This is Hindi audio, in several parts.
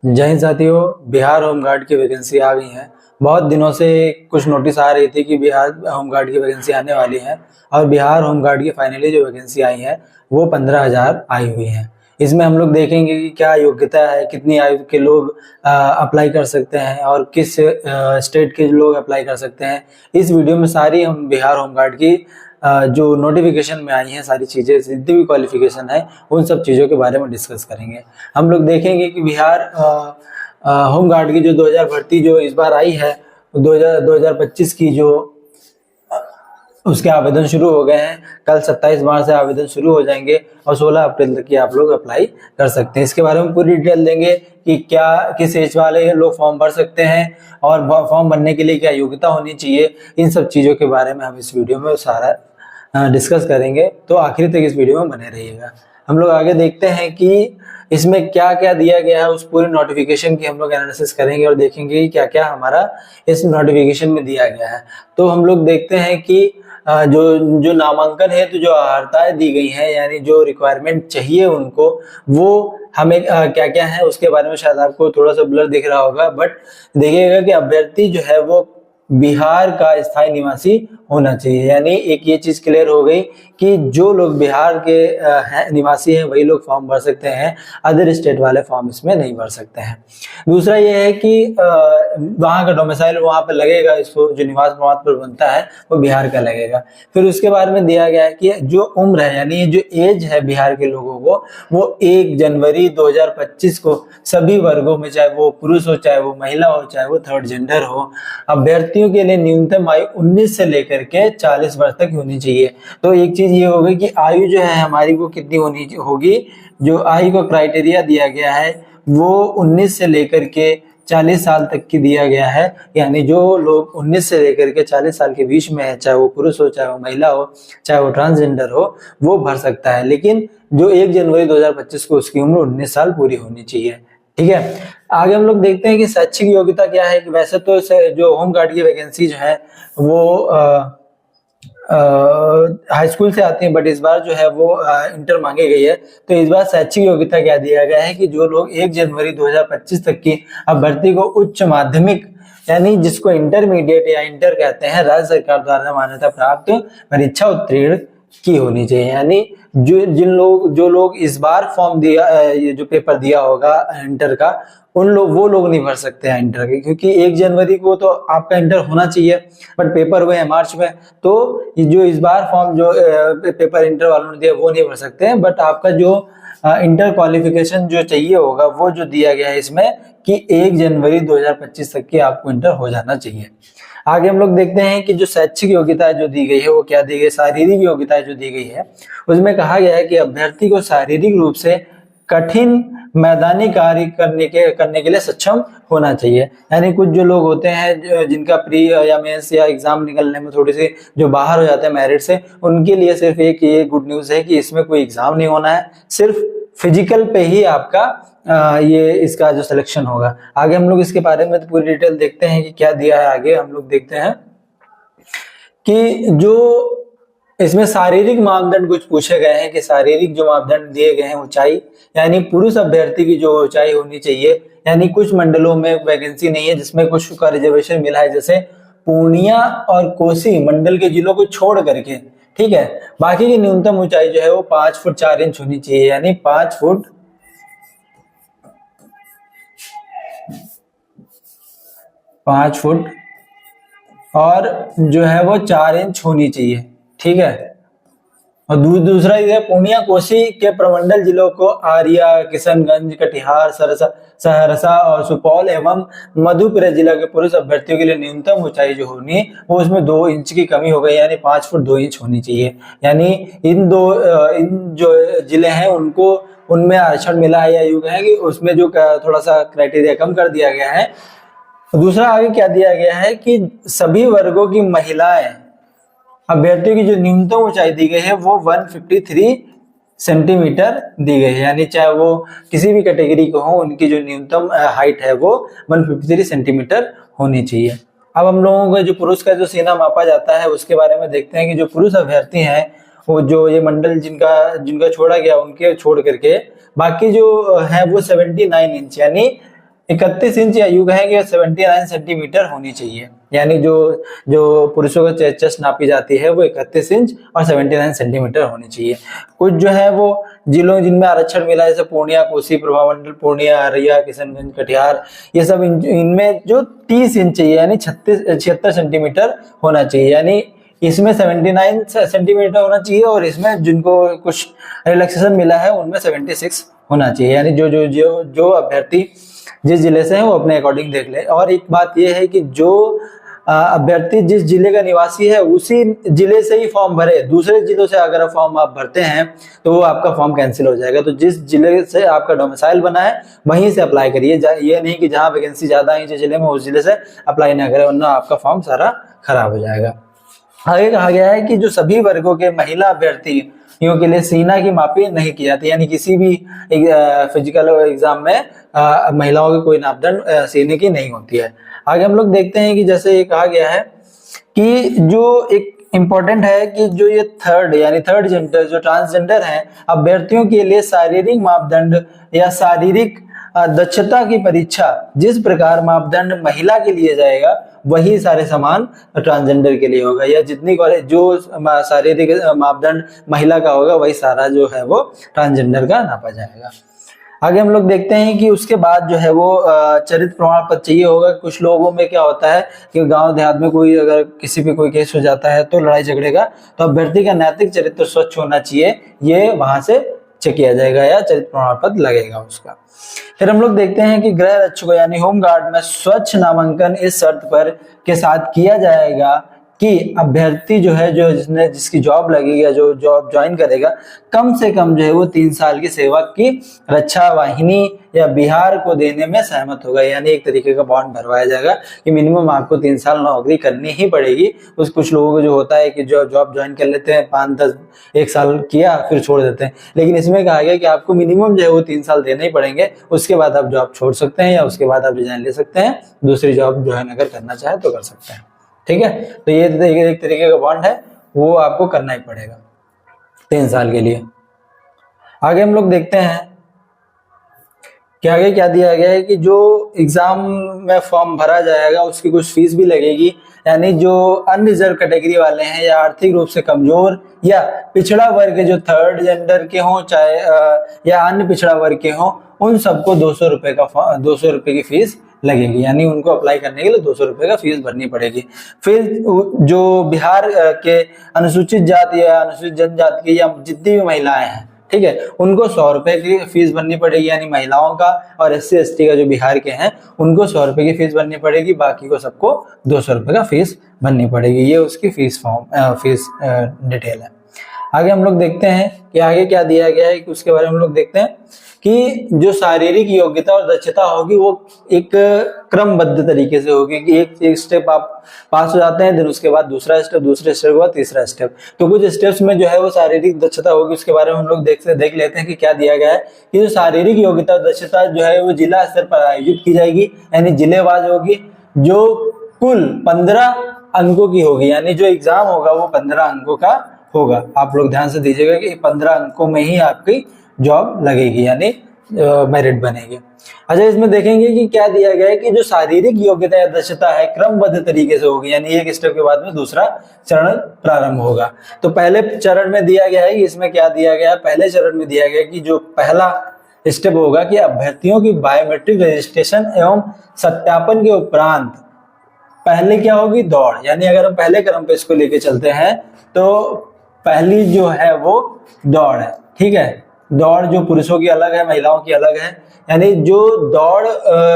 जय हिंद साथियों। बिहार होमगार्ड की वैकेंसी आ गई है। बहुत दिनों से कुछ नोटिस आ रही थी कि बिहार होमगार्ड की वैकेंसी आने वाली है और बिहार होमगार्ड की फाइनली जो वैकेंसी आई है वो 15,000 आई हुई है। इसमें हम लोग देखेंगे कि क्या योग्यता है, कितनी आयु के लोग अप्लाई कर सकते हैं और किस स्टेट के लोग अप्लाई कर सकते हैं। इस वीडियो में सारी हम बिहार होमगार्ड की जो नोटिफिकेशन में आई हैं सारी चीज़ें, जितनी भी क्वालिफिकेशन है उन सब चीज़ों के बारे में डिस्कस करेंगे। हम लोग देखेंगे कि बिहार होमगार्ड की जो 2000 भर्ती जो इस बार आई है 2025 की जो उसके आवेदन शुरू हो गए हैं। कल 27 मार्च से आवेदन शुरू हो जाएंगे और 16 अप्रैल तक की आप लोग अप्लाई कर सकते हैं। इसके बारे में पूरी डिटेल देंगे कि क्या किस एज वाले लोग फॉर्म भर सकते हैं और फॉर्म भरने के लिए क्या योग्यता होनी चाहिए। इन सब चीज़ों के बारे में हम इस वीडियो में सारा डिस्कस करेंगे, तो आखिर तक इस वीडियो में बने रहिएगा। हम लोग आगे देखते हैं कि इसमें क्या क्या दिया गया है, उस पूरे नोटिफिकेशन की हम लोग एनालिसिस करेंगे और देखेंगे कि क्या क्या हमारा इस नोटिफिकेशन में दिया गया है। तो हम लोग देखते हैं कि जो नामांकन है, तो जो अर्हताएं दी गई हैं, यानी जो रिक्वायरमेंट चाहिए उनको, वो हमें क्या क्या है उसके बारे में शायद आपको थोड़ा सा ब्लर दिख रहा होगा, बट देखिएगा कि अभ्यर्थी जो है वो बिहार का स्थायी निवासी होना चाहिए। यानी एक ये चीज क्लियर हो गई कि जो लोग बिहार के निवासी हैं वही लोग फॉर्म भर सकते हैं, अदर स्टेट वाले फॉर्म इसमें नहीं भर सकते हैं। दूसरा ये है कि वहाँ का डोमिसाइल वहाँ पर लगेगा, इसको जो निवास प्रमाण पत्र बनता है वो बिहार का लगेगा। फिर उसके बारे में दिया गया है कि जो उम्र है, यानी जो एज है बिहार के लोगों को, वो 1 जनवरी 2025 को सभी वर्गों में, चाहे वो पुरुष हो, चाहे वो महिला हो, चाहे वो थर्ड जेंडर हो, अभ्यर्थियों के लिए न्यूनतम आयु 19 से लेकर के 40 वर्ष तक होनी चाहिए। तो एक चीज ये होगी कि आयु जो है हमारी वो कितनी होनी होगी, जो आयु का क्राइटेरिया दिया गया है वो 19 से लेकर के 40 साल तक की दिया गया है। यानी जो लोग 19 से लेकर के 40 साल के बीच में है, चाहे वो पुरुष हो, चाहे वो महिला हो, चाहे वो ट्रांसजेंडर हो, वो भर सकता है। लेकिन जो 1 जनवरी 2025 को उसकी उम्र 19 साल पूरी होनी चाहिए। ठीक है, आगे हम लोग देखते हैं कि शैक्षिक योग्यता क्या है। कि वैसे तो जो होम गार्ड की वैकेंसी जो है वो हाई स्कूल से आती है, बट इस बार जो है वो इंटर मांगी गई है। तो इस बार शैक्षिक योग्यता क्या दिया गया है कि जो लोग 1 जनवरी 2025 तक की अभ्यर्थी को उच्च माध्यमिक, यानी जिसको इंटरमीडिएट या इंटर कहते हैं, राज्य सरकार द्वारा मान्यता प्राप्त परीक्षा उत्तीर्ण की होनी चाहिए। यानी जो लोग इस बार फॉर्म दिया, ये जो पेपर दिया होगा इंटर का, वो लोग नहीं भर सकते हैं इंटर के, क्योंकि 1 जनवरी को तो आपका इंटर होना चाहिए, बट पेपर हुए हैं मार्च में। तो जो इस बार फॉर्म जो पेपर इंटर वालों ने दिया वो नहीं भर सकते हैं, बट आपका जो इंटर क्वालिफिकेशन जो चाहिए होगा वो जो दिया गया है इसमें कि 1 जनवरी 2025 तक की आपको इंटर हो जाना चाहिए। आगे हम लोग देखते हैं कि जो शैक्षिक योग्यता जो दी गई है वो क्या दी गई। शारीरिक योग्यता जो दी गई है उसमें कहा गया है कि अभ्यर्थी को शारीरिक रूप से कठिन मैदानी कार्य करने के लिए सक्षम होना चाहिए। यानी कुछ जो लोग होते हैं जिनका प्री या मेंस या एग्जाम निकलने में थोड़ी सी जो बाहर हो जाते हैं मेरिट से, उनके लिए सिर्फ एक ये गुड न्यूज है कि इसमें कोई एग्जाम नहीं होना है, सिर्फ फिजिकल पे ही आपका ये इसका जो सिलेक्शन होगा। आगे हम लोग इसके बारे में तो पूरी डिटेल देखते हैं कि क्या दिया है। आगे हम लोग देखते हैं कि जो इसमें शारीरिक मापदंड कुछ पूछे गए हैं कि शारीरिक जो मापदंड दिए गए हैं, ऊंचाई, यानी पुरुष अभ्यर्थी की जो ऊंचाई होनी चाहिए, यानी कुछ मंडलों में वैकेंसी नहीं है जिसमें कुछ का रिजर्वेशन मिला है, जैसे पूर्णिया और कोसी मंडल के जिलों को छोड़ करके, ठीक है। बाकी की न्यूनतम ऊंचाई जो है वो 5 फुट 4 इंच होनी चाहिए, यानी 5 फुट 5 फुट और जो है वो 4 इंच होनी चाहिए, ठीक है। और दूसरा ये पूर्णिया कोसी के प्रमंडल जिलों को आरिया, किशनगंज, कटिहार, सहरसा और सुपौल एवं मधुपुर जिला के पुरुष अभ्यर्थियों के लिए न्यूनतम ऊंचाई जो होनी वो उसमें 2 इंच की कमी हो गई, यानी 5 फुट 2 इंच होनी चाहिए। यानी इन जो जिले हैं उनको उनमें आरक्षण मिला है या यूं है कि उसमें जो थोड़ा सा क्राइटेरिया कम कर दिया गया है। दूसरा आगे क्या दिया गया है कि सभी वर्गों की महिलाएं अभ्यर्थियों की जो न्यूनतम ऊंचाई दी गई है वो 153 सेंटीमीटर दी गई है, यानी चाहे वो किसी भी कैटेगरी को हो, उनकी जो न्यूनतम हाइट है वो 153 सेंटीमीटर होनी चाहिए। अब हम लोगों का जो पुरुष का जो सीना मापा जाता है उसके बारे में देखते हैं कि जो पुरुष अभ्यर्थी हैं वो जो ये मंडल जिनका छोड़ा गया उनके छोड़ करके बाकी जो है वो 79 इंच, यानी 31 इंच या यूं कहेंगे 79 सेंटीमीटर होनी चाहिए। यानी जो जो पुरुषों का चेस्ट नापी जाती है वो 31 इंच और 79 सेंटीमीटर होनी चाहिए। कुछ जो है वो जिलों जिनमें आरक्षण मिला है, जैसे पूर्णिया, कोसी, प्रभामंडल, पूर्णिया, अररिया, किशनगंज, कटिहार, ये सब इनमें जो 30 इंच चाहिए यानी 76 सेंटीमीटर होना चाहिए। यानी इसमें 79 सेंटीमीटर होना चाहिए और इसमें जिनको कुछ रिलैक्सेशन मिला है उनमें 76 होना चाहिए। यानी जो जो जो जो अभ्यर्थी जिस जिले से है वो अपने अकॉर्डिंग देख ले। और एक बात ये है कि जो अभ्यर्थी जिस जिले का निवासी है उसी जिले से ही फॉर्म भरे, दूसरे जिलों से अगर फॉर्म आप भरते हैं तो वो आपका फॉर्म कैंसिल हो जाएगा। तो जिस जिले से आपका डोमिसाइल बना है वहीं से अप्लाई करिए, ये नहीं कि जहां वैकेंसी ज्यादा है जिस जिले में उस जिले से अप्लाई ना करें, वरना आपका फॉर्म सारा खराब हो जाएगा। आगे कहा गया है कि जो सभी वर्गों के महिला अभ्यर्थियों के लिए सीना की मापी नहीं की जाती, यानी किसी भी फिजिकल एग्जाम में महिलाओं की कोई मापदंड सीने की नहीं होती है। आगे हम लोग देखते हैं कि जैसे ये कहा गया है कि जो एक इम्पोर्टेंट है कि जो ये थर्ड जेंडर जो ट्रांसजेंडर हैं अभ्यर्थियों के लिए शारीरिक मापदंड या शारीरिक दक्षता की परीक्षा जिस प्रकार मापदंड महिला के लिए जाएगा वही सारे समान ट्रांसजेंडर के लिए होगा, या जितनी जो शारीरिक मापदंड महिला का होगा वही सारा जो है वो ट्रांसजेंडर का नापा जाएगा। आगे हम लोग देखते हैं कि उसके बाद जो है वो चरित्र प्रमाण पत्र चाहिए होगा। कुछ लोगों में क्या होता है कि गांव देहात में कोई अगर किसी पे कोई केस हो जाता है तो लड़ाई झगड़े का, तो अभ्यर्थी का नैतिक चरित्र स्वच्छ होना चाहिए, ये वहां से चेक किया जाएगा या चरित्र प्रमाण पत्र लगेगा उसका। फिर हम लोग देखते हैं कि गृह रक्षकों यानी होमगार्ड में स्वच्छ नामांकन इस शर्त पर के साथ किया जाएगा कि अभ्यर्थी जो है जिसकी जॉब लगेगी या जो जॉब ज्वाइन करेगा कम से कम जो है वो 3 साल की सेवा की रक्षा वाहिनी या बिहार को देने में सहमत होगा। यानी एक तरीके का बॉन्ड भरवाया जाएगा कि मिनिमम आपको 3 साल नौकरी करनी ही पड़ेगी। कुछ लोगों को जो होता है कि जो जॉब ज्वाइन कर लेते हैं 5-10 1 साल किया फिर छोड़ देते हैं, लेकिन इसमें कहा गया कि आपको मिनिमम जो है वो 3 साल देने ही पड़ेंगे, उसके बाद आप जॉब छोड़ सकते हैं या उसके बाद आप रिजाइन ले सकते हैं, दूसरी जॉब ज्वाइन अगर करना चाहे तो कर सकते हैं। ठीक है, तो ये एक तरीके का बॉन्ड है, वो आपको करना ही पड़ेगा 3 साल के लिए। आगे हम लोग देखते हैं कि आगे क्या दिया गया है कि जो एग्जाम में फॉर्म भरा जाएगा उसकी कुछ फीस भी लगेगी। यानी जो अनरिजर्व कैटेगरी वाले हैं या आर्थिक रूप से कमजोर या पिछड़ा वर्ग जो थर्ड जेंडर के हों चाहे या अन्य पिछड़ा वर्ग के हों, उन सबको 200 रुपए की फीस लगेगी। यानी उनको अप्लाई करने के लिए 200 रुपए का फीस भरनी पड़ेगी। फिर जो बिहार के अनुसूचित जाति या अनुसूचित जनजाति की या जितनी भी महिलाएं हैं, ठीक है, उनको 100 रुपए की फीस भरनी पड़ेगी। यानी महिलाओं का और SC ST का जो बिहार के हैं उनको 100 रुपए की फीस भरनी पड़ेगी, बाकी को सबको 200 रुपए का फीस भरनी पड़ेगी। ये उसकी फीस डिटेल है। आगे हम लोग देखते हैं कि आगे क्या दिया गया है कि उसके बारे में हम लोग देखते हैं कि जो शारीरिक योग्यता और दक्षता होगी वो एक क्रमबद्ध तरीके से होगी कि एक स्टेप आप पास हो जाते हैं, देन उसके बाद दूसरा स्टेप, दूसरे स्टेप के बाद तीसरा स्टेप। तो कुछ स्टेप्स में जो है वो शारीरिक दक्षता होगी, उसके बारे में हम लोग देख लेते हैं कि क्या दिया गया है कि जो शारीरिक योग्यता और दक्षता जो है वो जिला स्तर पर आयोजित की जाएगी, यानी जिलेवार होगी, जो कुल 15 अंकों की होगी। यानी जो एग्जाम होगा वो 15 अंकों का होगा। आप लोग ध्यान से दीजिएगा कि 15 अंकों में ही आपकी जॉब लगेगी, यानी मेरिट बनेगी। अच्छा, इसमें देखेंगे कि क्या दिया गया है कि जो शारीरिक योग्यता या दक्षता है क्रमबद्ध तरीके से होगी, यानी एक स्टेप के बाद में दूसरा चरण प्रारंभ होगा। तो पहले चरण में दिया गया है कि इसमें क्या दिया गया है, पहले चरण में दिया गया कि जो पहला स्टेप होगा कि अभ्यर्थियों की बायोमेट्रिक रजिस्ट्रेशन एवं सत्यापन के उपरांत पहले क्या होगी, दौड़। यानी अगर हम पहले क्रम पे इसको लेके चलते हैं तो पहली जो है वो दौड़ है। ठीक है, दौड़ जो पुरुषों की अलग है, महिलाओं की अलग है। यानी जो दौड़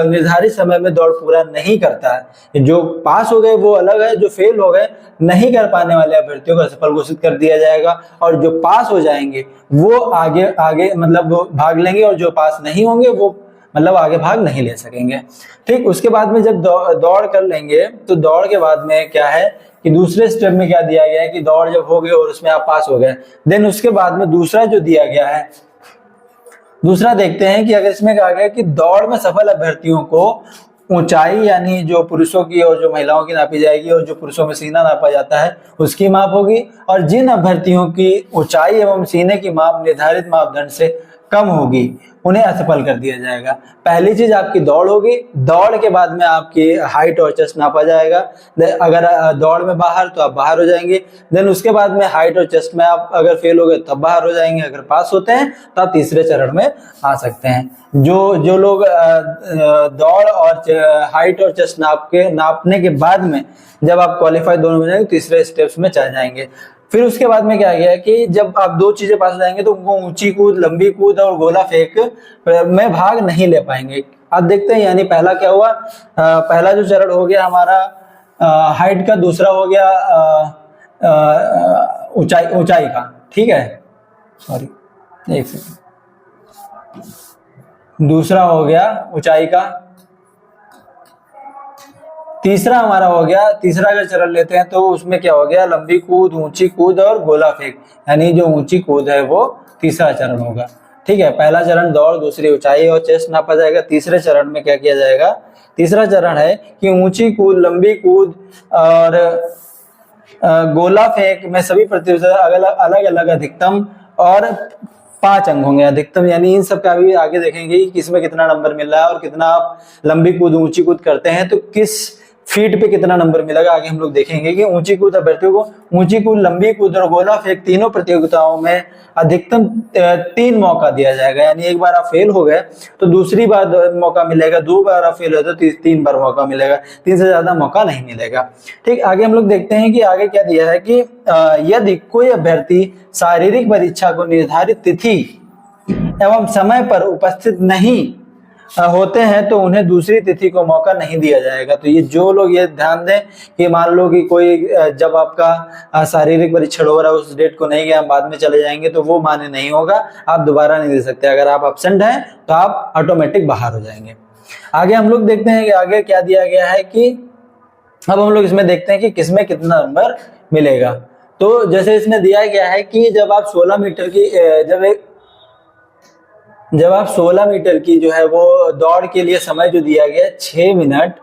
निर्धारित समय में दौड़ पूरा नहीं करता है, जो पास हो गए वो अलग है, जो फेल हो गए नहीं कर पाने वाले अभ्यर्थियों को असफल घोषित कर दिया जाएगा, और जो पास हो जाएंगे वो आगे मतलब भाग लेंगे, और जो पास नहीं होंगे वो मतलब आगे भाग नहीं ले सकेंगे। ठीक, उसके बाद में जब दौड़ कर लेंगे तो दौड़ के बाद में क्या है कि दूसरे स्टेप में क्या दिया गया है कि दौड़ जब हो गई और उसमें आप पास हो गए, देन उसके बाद में दूसरा जो दिया गया है, दूसरा देखते हैं कि अगर इसमें कहा गया कि दौड़ में सफल अभ्यर्थियों को ऊंचाई यानी जो पुरुषों की और जो महिलाओं की नापी जाएगी, और जो पुरुषों में सीना नापा जाता है उसकी माप होगी, और जिन अभ्यर्थियों की ऊंचाई एवं सीने की माप निर्धारित मापदंड से कम होगी उन्हें असफल कर दिया जाएगा। पहली चीज आपकी दौड़ होगी, दौड़ के बाद में आपकी हाइट और चेस्ट नापा जाएगा। अगर दौड़ में बाहर तो आप बाहर हो जाएंगे। देन उसके बाद में हाइट और चेस्ट में आप अगर फेल हो गए तब बाहर हो जाएंगे। अगर पास होते हैं तो आप तीसरे चरण में आ सकते हैं। जो लोग दौड़ और हाइट और चेस्ट नापने के बाद में जब आप क्वालिफाई दोनों हो जाएंगे, तीसरे स्टेप्स में चल जाएंगे। फिर उसके बाद में क्या गया कि जब आप दो चीजें पास हो जाएंगे तो उनको ऊंची कूद, लंबी कूद और गोला फेंक में भाग नहीं ले पाएंगे। आप देखते हैं, यानी पहला क्या हुआ, पहला जो चरण हो गया हमारा हाइट का, दूसरा हो गया ऊंचाई का, ठीक है, सॉरी एक सेकंड, दूसरा हो गया ऊंचाई का, तीसरा हमारा हो गया, तीसरा अगर चरण लेते हैं तो उसमें क्या हो गया, लंबी कूद, ऊंची कूद और गोला फेंक, यानी जो ऊंची कूद है वो तीसरा चरण होगा। ठीक है, पहला चरण दौड़, दूसरी ऊंचाई और चेस्ट नापा जाएगा। तीसरे चरण में क्या किया जाएगा, तीसरा चरण है कि ऊंची कूद, लंबी कूद और गोला फेंक में सभी प्रतियोगिता अलग अलग अधिकतम और 5 अंक होंगे अधिकतम, यानी इन सब का भी आगे देखेंगे कि किसमें कितना नंबर मिल रहा है और कितना आप लंबी कूद, ऊंची कूद करते हैं तो किस फीट पे कितना नंबर मिलेगा। आगे हम लोग देखेंगे कि ऊंची कूद अभ्यर्थियों को ऊंची कूद, लंबी कूद और गोला फेंक तीनों प्रतियोगिताओं में अधिकतम 3 मौका दिया जाएगा। यानी एक बार आप फेल हो गए तो दूसरी बार मौका मिलेगा, 2 बार आप फेल हो तो 3 बार मौका मिलेगा, 3 से ज्यादा मौका नहीं मिलेगा। ठीक, आगे हम लोग देखते हैं कि आगे क्या दिया है कि यदि कोई अभ्यर्थी शारीरिक परीक्षा को निर्धारित तिथि एवं समय पर उपस्थित नहीं होते हैं तो उन्हें दूसरी तिथि को मौका नहीं दिया जाएगा। तो ये जो लोग ये ध्यान दें कि मान लो कि कोई जब आपका शारीरिक परीक्षण हो रहा है उस डेट को नहीं गया, बाद में चले जाएंगे तो वो मान्य नहीं होगा, आप दोबारा नहीं दे सकते। अगर आप एब्सेंट हैं तो आप ऑटोमेटिक बाहर हो जाएंगे। आगे हम लोग देखते हैं कि आगे क्या दिया गया है कि अब हम लोग इसमें देखते हैं कि किसमें कितना नंबर मिलेगा। तो जैसे इसमें दिया गया है कि जब आप 16 मीटर की जब आप 16 मीटर की जो है वो दौड़ के लिए समय जो दिया गया 6 मिनट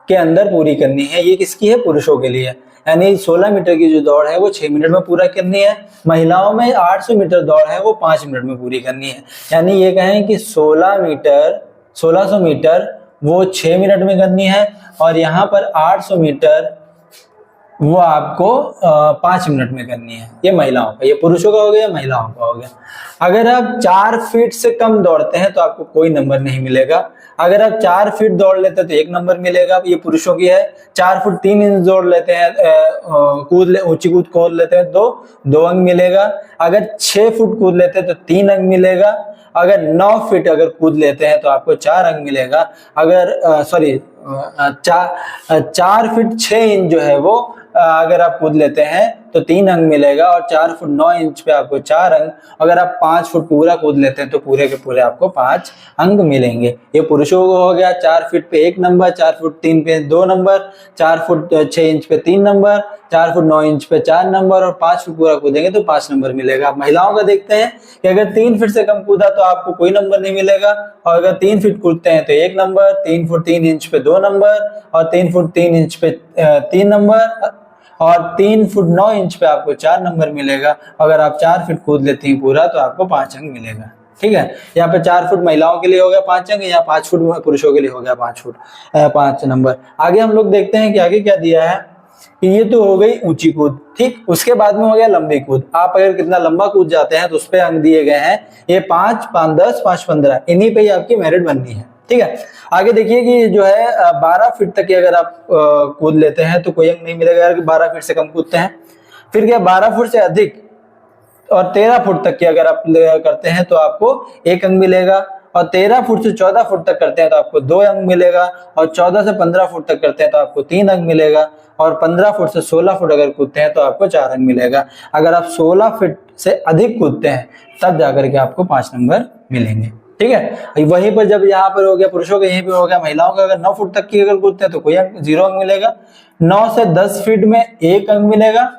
के अंदर पूरी करनी है। ये किसकी है, पुरुषों के लिए, यानी 16 मीटर की जो दौड़ है वो 6 मिनट में पूरा करनी है। महिलाओं में 800 मीटर दौड़ है वो 5 मिनट में पूरी करनी है। यानी ये कहें कि 1600 मीटर वो 6 मिनट में करनी है और यहाँ पर 800 मीटर वो आपको 5 मिनट में करनी है। ये महिलाओं का, ये पुरुषों का हो गया, महिलाओं का हो गया। अगर आप 4 फीट से कम दौड़ते हैं तो आपको कोई नंबर नहीं मिलेगा। अगर आप 4 फीट दौड़ लेते हैं तो 1 नंबर मिलेगा, ये पुरुषों की है। 4 फुट 3 इंच दौड़ लेते हैं, ऊंची कूद कूद लेते हैं तो 2 अंक मिलेगा। अगर 6 फुट कूद लेते हैं तो 3 अंक मिलेगा। अगर 9 फीट अगर कूद लेते हैं तो आपको 4 अंक मिलेगा। अगर 4 फीट 6 इंच जो है वो अगर आप कूद लेते हैं तो 3 अंक मिलेगा और 4 फुट 9 इंच पे आपको 4 अंक। अगर आप 5 फुट पूरा कूद लेते हैं तो पूरे के पूरे आपको 5 अंक मिलेंगे। ये पुरुषों को हो गया। 4 फीट पे 1 नंबर, 4 फुट 3 पे 2 नंबर, 4 फुट 6 इंच पे 3 नंबर, 4 फुट 9 इंच पे 4 नंबर और 5 फुट पूरा कूदेंगे तो 5 नंबर मिलेगा। महिलाओं का देखते हैं कि अगर 3 फीट से कम कूदा तो आपको कोई नंबर नहीं मिलेगा और अगर 3 फीट कूदते हैं तो 1 नंबर, 3 फुट 3 इंच पे 2 नंबर और 3 फुट 3 इंच पे 3 नंबर और 3 फुट 9 इंच पे आपको 4 नंबर मिलेगा। अगर आप 4 फीट कूद लेते हैं पूरा तो आपको 5 अंक मिलेगा। ठीक है, यहाँ पे 4 फुट महिलाओं के लिए हो गया 5 अंक, यहाँ 5 फुट पुरुषों के लिए हो गया 5 नंबर। आगे हम लोग देखते हैं कि आगे क्या दिया है कि ये तो हो गई ऊंची कूद। ठीक, उसके बाद में हो गया लंबी कूद। आप अगर कितना लंबा कूद जाते हैं तो उस पे अंक दिए गए हैं। ये 5, 5, 10, 5, 15, इन्हीं पे ही आपकी मेरिट बननी है। ठीक है, आगे देखिए कि जो है 12 फीट तक की अगर आप कूद लेते हैं तो कोई अंक नहीं मिलेगा अगर 12 फीट से कम कूदते हैं। फिर क्या 12 फुट से अधिक और 13 फुट तक की अगर आप करते हैं तो आपको 1 अंक मिलेगा और 13 फुट से 14 फुट तक करते हैं तो आपको 2 अंक मिलेगा और 14 से 15 फुट तक करते हैं तो आपको 3 अंक मिलेगा और 15 फुट से 16 फुट अगर कूदते हैं तो आपको 4 अंक मिलेगा। अगर आप 16 फीट से अधिक कूदते हैं तब जाकर के आपको 5 नंबर मिलेंगे। ठीक है, वहीं पर जब यहाँ पर हो गया पुरुषों का, यहीं पे हो गया महिलाओं का, अगर 9 फुट तक की अगर कूदते हैं तो कोई अंक 0 अंक मिलेगा। 9 से 10 फीट में 1 अंक मिलेगा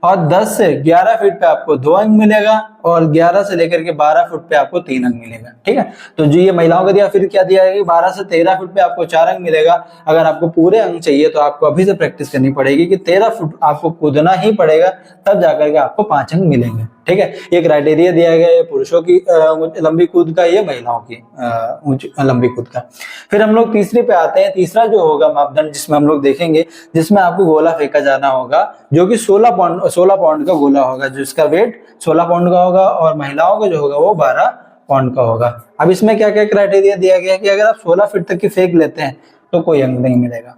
और 10 से 11 फीट पे आपको 2 अंक मिलेगा और 11 से लेकर के 12 फुट पे आपको 3 अंक मिलेगा। ठीक है, तो जो ये महिलाओं का दिया, फिर क्या दिया है कि 12 से 13 फुट पे आपको 4 अंक मिलेगा। अगर आपको पूरे अंक चाहिए तो आपको अभी से प्रैक्टिस करनी पड़ेगी कि 13 फुट आपको कूदना ही पड़ेगा, तब जाकर के आपको 5 अंक मिलेंगे। ठीक है, ये क्राइटेरिया दिया गया है पुरुषों की लंबी कूद का, ये महिलाओं की लंबी कूद का। फिर हम लोग तीसरे पे आते हैं। तीसरा जो होगा मापदंड जिसमें हम लोग देखेंगे, जिसमें आपको गोला फेंका जाना होगा, जो कि 16 पाउंड का गोला होगा, जिसका वेट 16 पाउंड का होगा, और महिलाओं का जो होगा वो 12 पाउंड का होगा। अब इसमें क्या क्या क्राइटेरिया दिया गया है कि अगर आप 16 फीट तक की फेंक लेते हैं तो कोई अंक नहीं मिलेगा।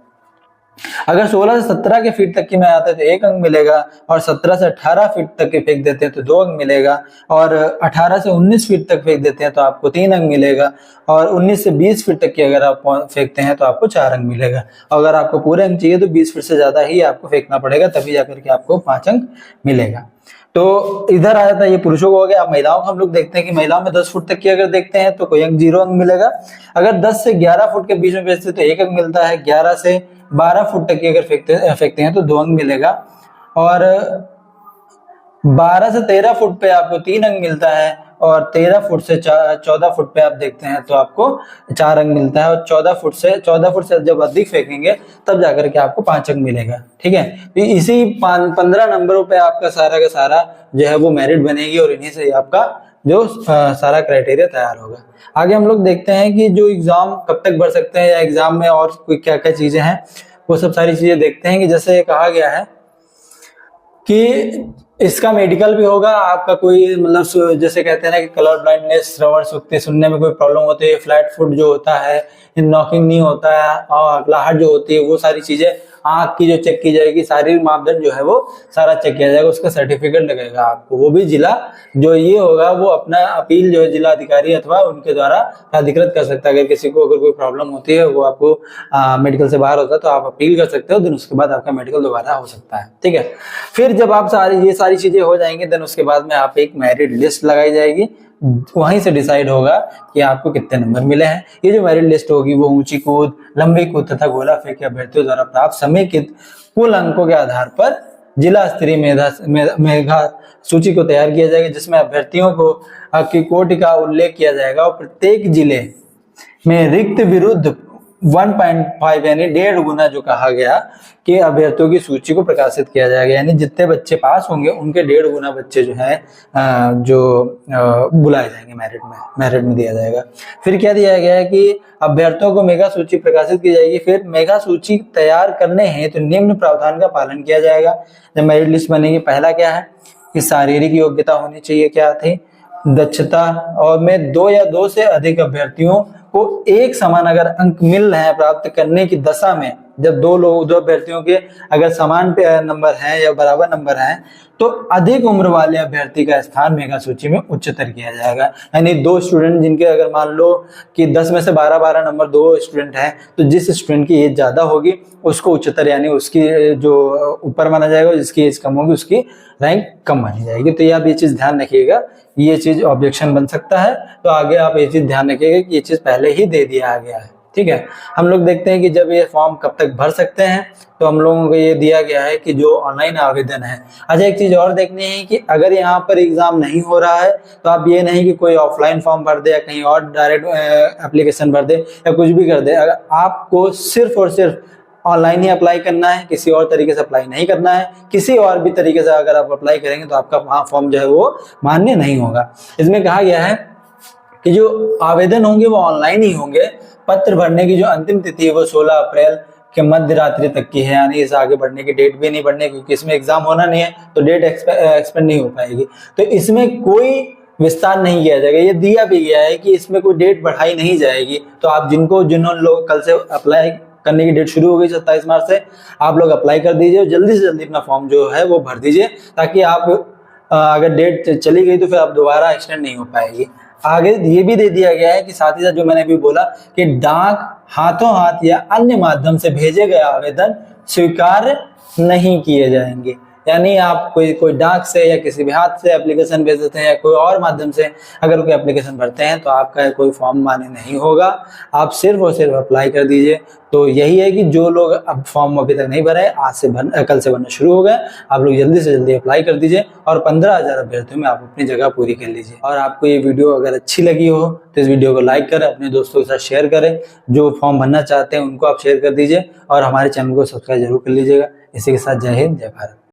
अगर 16 से 17 के फीट तक की में आते हैं तो 1 अंक मिलेगा, और 17 से 18 फीट तक के फेंक देते हैं तो 2 अंक मिलेगा, और 18 से 19 फीट तक फेंक देते हैं तो आपको 3 अंक मिलेगा, और 19 से 20 फीट तक की अगर आप फेंकते हैं तो आपको 4 अंक मिलेगा। अगर आपको पूरे अंक चाहिए तो 20 फीट से ज्यादा ही आपको फेंकना पड़ेगा, तभी जाकर के आपको 5 अंक मिलेगा। तो इधर आ जाता है, ये पुरुषों को हो गया। अब महिलाओं को हम लोग देखते हैं कि महिलाओं में 10 फुट तक की अगर देखते हैं तो कोई अंक 0 अंक मिलेगा। अगर 10 से 11 फुट के बीच में भेजते तो 1 अंक मिलता है। 11 से 12 फुट तक की अगर फेंकते हैं तो 2 अंक मिलेगा, और 12 से 13 फुट पे आपको 3 अंक मिलता है, और 13 फुट से 14 फुट पे आप देखते हैं तो आपको 4 अंक मिलता है, और 14 फुट से जब अधिक फेंकेंगे तब जाकर के आपको 5 अंक मिलेगा। ठीक है, तो इसी 15 नंबरों पे आपका सारा का सारा जो है वो मेरिट बनेगी, और इन्हीं से आपका जो सारा क्राइटेरिया तैयार होगा। आगे हम लोग देखते हैं कि जो एग्जाम कब तक भर सकते हैं, या एग्जाम में और कोई क्या क्या चीजें हैं, वो सब सारी चीजें देखते हैं। कि जैसे कहा गया है कि इसका मेडिकल भी होगा, आपका कोई मतलब जैसे कहते हैं ना कि कलर ब्लाइंडनेस, श्रवण शक्ति, सुनने में कोई प्रॉब्लम होती है, फ्लैट फुट जो होता है, नॉकिंग नहीं होता है, और अकड़ाहट जो होती है, वो सारी चीजें आंख की जो चेक की जाएगी, शारीरिक मापदंड जो है वो सारा चेक किया जाएगा, उसका सर्टिफिकेट लगेगा आपको। वो भी जिला जो ये होगा वो अपना अपील जो है जिला अधिकारी अथवा उनके द्वारा अधिकृत कर सकता है। अगर किसी को अगर कोई प्रॉब्लम होती है, वो आपको मेडिकल से बाहर होता है तो आप अपील कर सकते हो, देन उसके बाद आपका मेडिकल दोबारा हो सकता है। ठीक है, फिर जब आप ये सारी चीजें हो जाएंगी, देन उसके बाद में आप एक मेरिट लिस्ट लगाई जाएगी, वहीं से डिसाइड होगा कि आपको कितने नंबर मिले हैं। ये जो मेरिट लिस्ट होगी वो ऊंची कूद, लंबी कूद तथा गोला फेंक के अभ्यर्थियों द्वारा प्राप्त समेकित कुल अंकों के आधार पर जिला स्तरीय मेधा सूची को तैयार किया जाएगा, जिसमें अभ्यर्थियों को की कोटि का उल्लेख किया जाएगा, और प्रत्येक जिले में रिक्त विरुद्ध 1.5 यानी 1.5 गुना जो कहा गया कि अभ्यर्थियों की सूची को प्रकाशित किया जाएगा, यानी जितने बच्चे पास होंगे उनके 1.5 गुना बच्चे जो है जो बुलाए जाएंगे मेरिट में दिया जाएगा। फिर क्या दिया गया है कि अभ्यर्थियों को मेगा सूची प्रकाशित की जाएगी। फिर मेगा सूची तैयार करने हैं तो निम्न प्रावधान का पालन किया जाएगा जब मेरिट लिस्ट बनेगी। पहला क्या है कि शारीरिक योग्यता होनी चाहिए, क्या थी, दक्षता, और में 2 या 2 से अधिक अभ्यर्थियों को एक समान अगर अंक मिल रहे हैं प्राप्त करने की दशा में, जब दो अभ्यर्थियों के अगर समान नंबर हैं या बराबर नंबर हैं, तो अधिक उम्र वाले अभ्यर्थी का स्थान मेगा सूची में उच्चतर किया जाएगा। यानी 2 स्टूडेंट जिनके अगर मान लो कि 10 में से 12 नंबर 2 स्टूडेंट हैं, तो जिस स्टूडेंट की एज ज्यादा होगी उसको उच्चतर यानी उसकी जो ऊपर माना जाएगा, जिसकी एज कम होगी उसकी रैंक कम मानी जाएगी। तो ये आप ये चीज ध्यान रखिएगा, ये चीज ऑब्जेक्शन बन सकता है, तो आगे आप ये चीज ध्यान रखिएगा कि ये चीज पहले ही दे दिया गया है। ठीक है, हम लोग देखते हैं कि जब ये फॉर्म कब तक भर सकते हैं, तो हम लोगों को ये दिया गया है कि जो ऑनलाइन आवेदन है। अच्छा, एक चीज और देखनी है कि अगर यहाँ पर एग्जाम नहीं हो रहा है तो आप ये नहीं कि कोई ऑफलाइन फॉर्म भर दे या कहीं और डायरेक्ट एप्लीकेशन भर दे या कुछ भी कर दे। अगर आपको सिर्फ और सिर्फ ऑनलाइन ही अप्लाई करना है, किसी और तरीके से अप्लाई नहीं करना है। किसी और भी तरीके से अगर आप अप्लाई करेंगे तो आपका फॉर्म जो है वो मान्य नहीं होगा। इसमें कहा गया है कि जो आवेदन होंगे वो ऑनलाइन ही होंगे। पत्र भरने की जो अंतिम तिथि है वो 16 अप्रैल के मध्य रात्रि तक की है, यानी इस आगे बढ़ने की डेट भी नहीं बढ़ने, क्योंकि इसमें एग्जाम होना नहीं है तो डेट एक्सपेंड नहीं हो पाएगी। तो इसमें कोई विस्तार नहीं किया जाएगा। ये दिया भी गया है कि इसमें कोई डेट बढ़ाई नहीं जाएगी। तो आप जिन्होंने लोग कल से अप्लाई करने की डेट शुरू हो गई 27 मार्च से, आप लोग अप्लाई कर दीजिए, जल्दी से जल्दी अपना फॉर्म जो है वो भर दीजिए, ताकि आप अगर डेट चली गई तो फिर आप दोबारा एक्सटेंड नहीं हो पाएगी। आगे ये भी दे दिया गया है कि साथ ही साथ जो मैंने अभी बोला कि डाक, हाथों हाथ या अन्य माध्यम से भेजे गए आवेदन स्वीकार नहीं किए जाएंगे। यानी आप कोई डाक से या किसी भी हाथ से एप्लीकेशन भेज देते हैं या कोई और माध्यम से अगर कोई एप्लीकेशन भरते हैं तो आपका कोई फॉर्म मान्य नहीं होगा। आप सिर्फ और सिर्फ अप्लाई कर दीजिए। तो यही है कि जो लोग अब फॉर्म अभी तक नहीं भरे, आज से कल से भरना शुरू हो गए, आप लोग जल्दी से जल्दी अप्लाई कर दीजिए और 15,000 अभ्यर्थियों में आप अपनी जगह पूरी कर लीजिए। और आपको ये वीडियो अगर अच्छी लगी हो तो इस वीडियो को लाइक करें, अपने दोस्तों के साथ शेयर करें, जो फॉर्म भरना चाहते हैं उनको आप शेयर कर दीजिए और हमारे चैनल को सब्सक्राइब जरूर कर लीजिएगा। इसी के साथ जय हिंद, जय भारत।